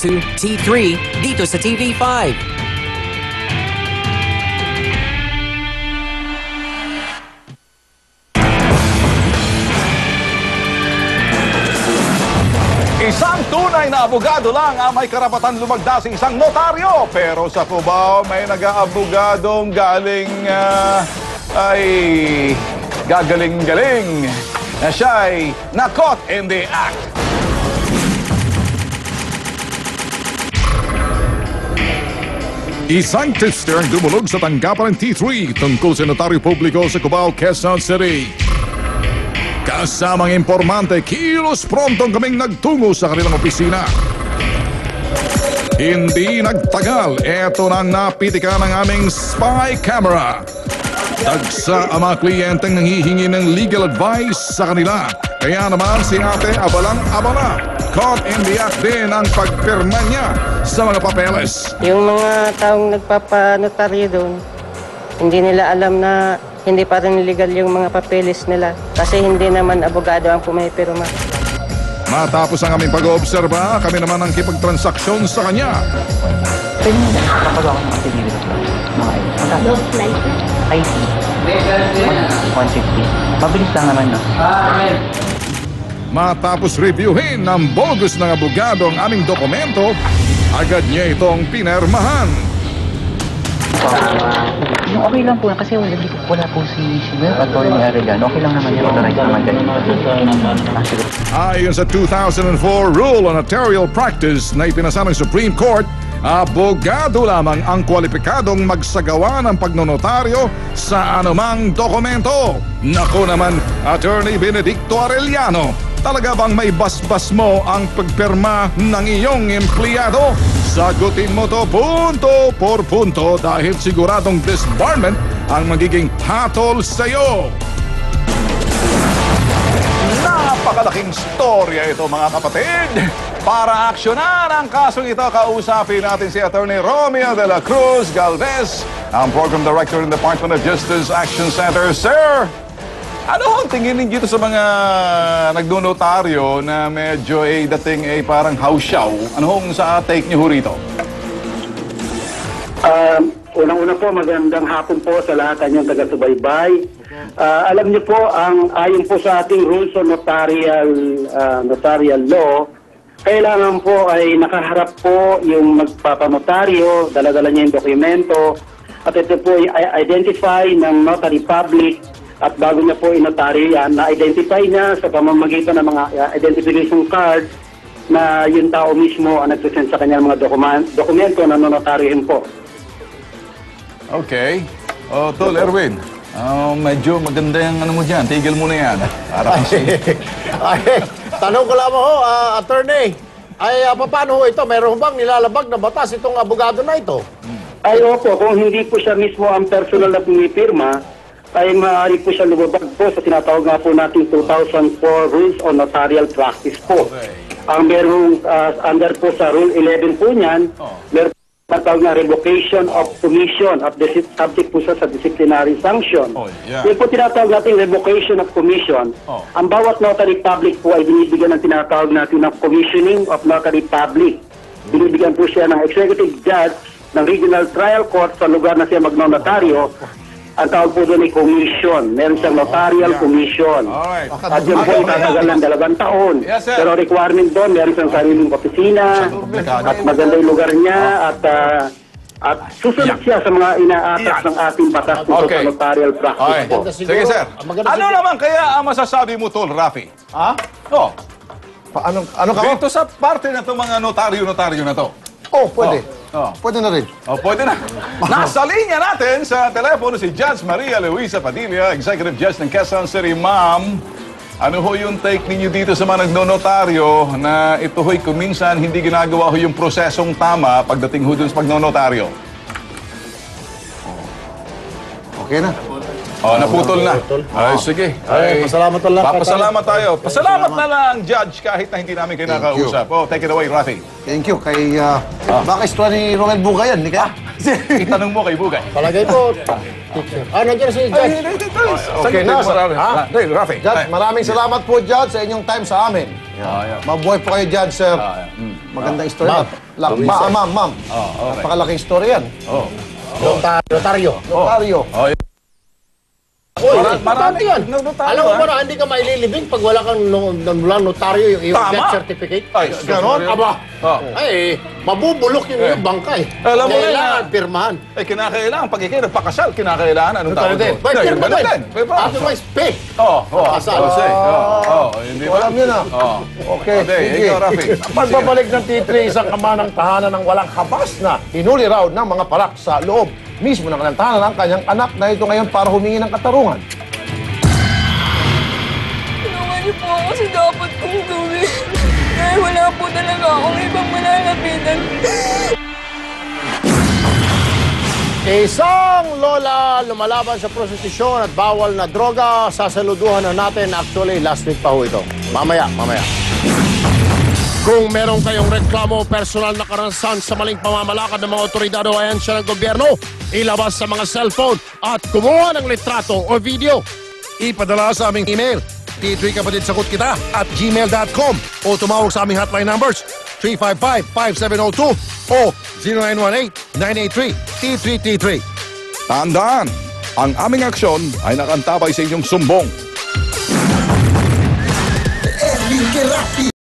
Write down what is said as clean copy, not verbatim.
to T3 dito sa TV5. Isang tunay na abogado lang ang may karapatan lumagda sa isang notaryo. Pero sa Cubao, may nag-aabogadong galing ay gagaling-galing na siya'y na-caught in the act. Isang tipster ang dumulog sa tanggapan ng T3 tungkol sa notaryo publiko sa Cubao, Quezon City. Kasamang impormante, kilos prontong kaming nagtungo sa kanilang opisina. Hindi nagtagal, eto nang napitikan ng aming spy camera. Tagsa ang mga kliyenteng nanghihingi ng legal advice sa kanila. Kaya naman si ate abalang-abala. Caught in the act din ang pagpirma niya sa mga papeles. Yung mga taong nagpapanotaryo doon, hindi nila alam na hindi pa rin legal yung mga papeles nila kasi hindi naman abogado ang pumipirma. Matapos ang aming pag-oobserba, kami naman ang kipagtransaksyon sa kanya. Pwede mo kapagawa ng activity ko. Mga Love flight. IT. 150. Mabilis lang naman, no? Matapos reviewin ng bogus ng abogado ang aming dokumento, agad niya itong pinirmahan. Yung okay lang po, kasi wala po si Atty. Arellano. Okay lang naman yung authorize naman ganyan. Ayon sa 2004 Rule on Notarial Practice na ipinasa ng Supreme Court, abogado lamang ang kwalipikadong magsagawa ng pagnonotaryo sa anumang dokumento. Naku naman, Attorney Benedicto Arellano, talaga bang may basbas mo ang pagpirma ng iyong empleyado? Sagutin mo to punto por punto dahil siguradong disbarment ang magiging hatol sa iyo. Napakalaking storya ito mga kapatid. Para aksyonan ang kasong ito, kausapin natin si Attorney Romeo de la Cruz Galvez, ang Program Director ng Department of Justice Action Center. Sir, ano ang tingin ninyo dito sa mga nagnonotaryo na medyo dating parang hausyaw? Ano hong sa take niyo rito? Unang-una po, magandang hapon po sa lahat kanyang taga-subaybay. Alam niyo po, ayon po sa ating rules on notarial law, kailangan po ay nakaharap po yung magpapanotaryo, dala-dala niya yung dokumento, at ito po ay identify ng notary public. At bago niya po inotaryo yan, na-identify niya sa pamamagitan ng mga identification card na yung tao mismo ang nagpresent sa kanyang mga dokumento na nonotaryohin po. Okay. Tol, Erwin, medyo maganda yung ano mo dyan. Tigil mo na yan. Para kasi... Tanong ko lang ho, attorney, paano ho ito? Meron bang nilalabag na batas itong abogado na ito? Ay, opo. Kung hindi po siya mismo ang personal na pumipirma, ay maaari po siya lumabag po sa tinatawag nga po natin 2004 Rules on Notarial Practice po. Okay. Ang merong under po sa Rule 11 po niyan, meron po tinatawag na revocation of commission of the subject po sa disciplinary sanction. Yung po tinatawag natin revocation of commission. Ang bawat notary public po ay binibigyan ng tinatawag natin ng commissioning of notary public. Binibigyan po siya ng executive judge ng regional trial court sa lugar na siya magnotaryo. Ang tawag po doon ay commission. Meron siyang notarial commission. Alright. At yun po itatagal ng 2 taon. Yes, sir. Pero requirement doon, meron siyang sariling opisina, at maganda yung lugar niya, at susunod siya sa mga inaatas ng ating batas sa notarial practice po. Sige, sir. Ano naman kaya ang masasabi mo, Tol, Rafi? Ha? Ano ka ho? Dito sa parte na itong mga notaryo na to. Pwede. Pwede na rin. Pwede na. Nasa linya natin sa telepono si Judge Maria Luisa Padilla, Executive Judge ng Quezon City. Ma'am, ano ho yung take ninyo dito sa mga nagnonotaryo na ito ho'y kuminsan hindi ginagawa ho yung prosesong tama pagdating ho dun sa pagnonotaryo? Okay na. Naputol na. Ay, sige. Pasalamat na lang. Papasalamat tayo. Pasalamat na lang, Judge, kahit na hindi namin kayo nakausap. Take it away, Rafi. Thank you. Baka istorya ni Romel Bugay yan, di ka? Itanong mo kay Bugay. Palagay po. Nandiyan si Judge. Okay na. Rafi. Judge, maraming salamat po, Judge, sa inyong time sa amin. Mabuhay po kayo, Judge, sir. Magandang istorya. Ma'am. okay. Napakalaking story yan. Oh. Notaryo. Uy, Marami yan. notaryo, Alam mo ba na hindi ka maililibing pag wala kang walang notaryo yung Tama. death certificate? Ay, Ganon? Aba. Oh. Ay, mabubulok yung iyong bangka eh. Alam mo Kailangan na- pirmahan. Kinakailangan, pag ikay nagpakasal, kinakailangan, anong tawag doon? Pwede pirma Ganun din. Pwede pa. Otherwise, pay. Kasal. Hindi ba? Alam yun ah. Okay, ikaw, Rafi. Pagbabalik ng T3, isang kamanang tahanan ng walang habas na hinuli raw ng mga parak sa loob mismo ng kanyang tahanan ang kanyang anak na ito ngayon para humingi ng katarungan. Tulungan niyo po ako kasi dapat kong gawin. Dahil wala po talaga akong ibang malalapitan. Isang lola lumalaban sa prostitusyon at bawal na droga. Sasaluduhan na natin. Actually, last week pa ho ito. Mamaya. Kung meron kayong reklamo o personal na karanasan sa maling pamamalakad ng mga otoridad o ahensya ng gobyerno, ilabas sa mga cellphone at kumuha ng litrato o video. Ipadala sa aming email, t3kapatidsagutkita@gmail.com o tumawag sa aming hotline numbers 355-5702 o 0918-983-T3T3. Tandaan, ang aming aksyon ay nakantabay sa inyong sumbong.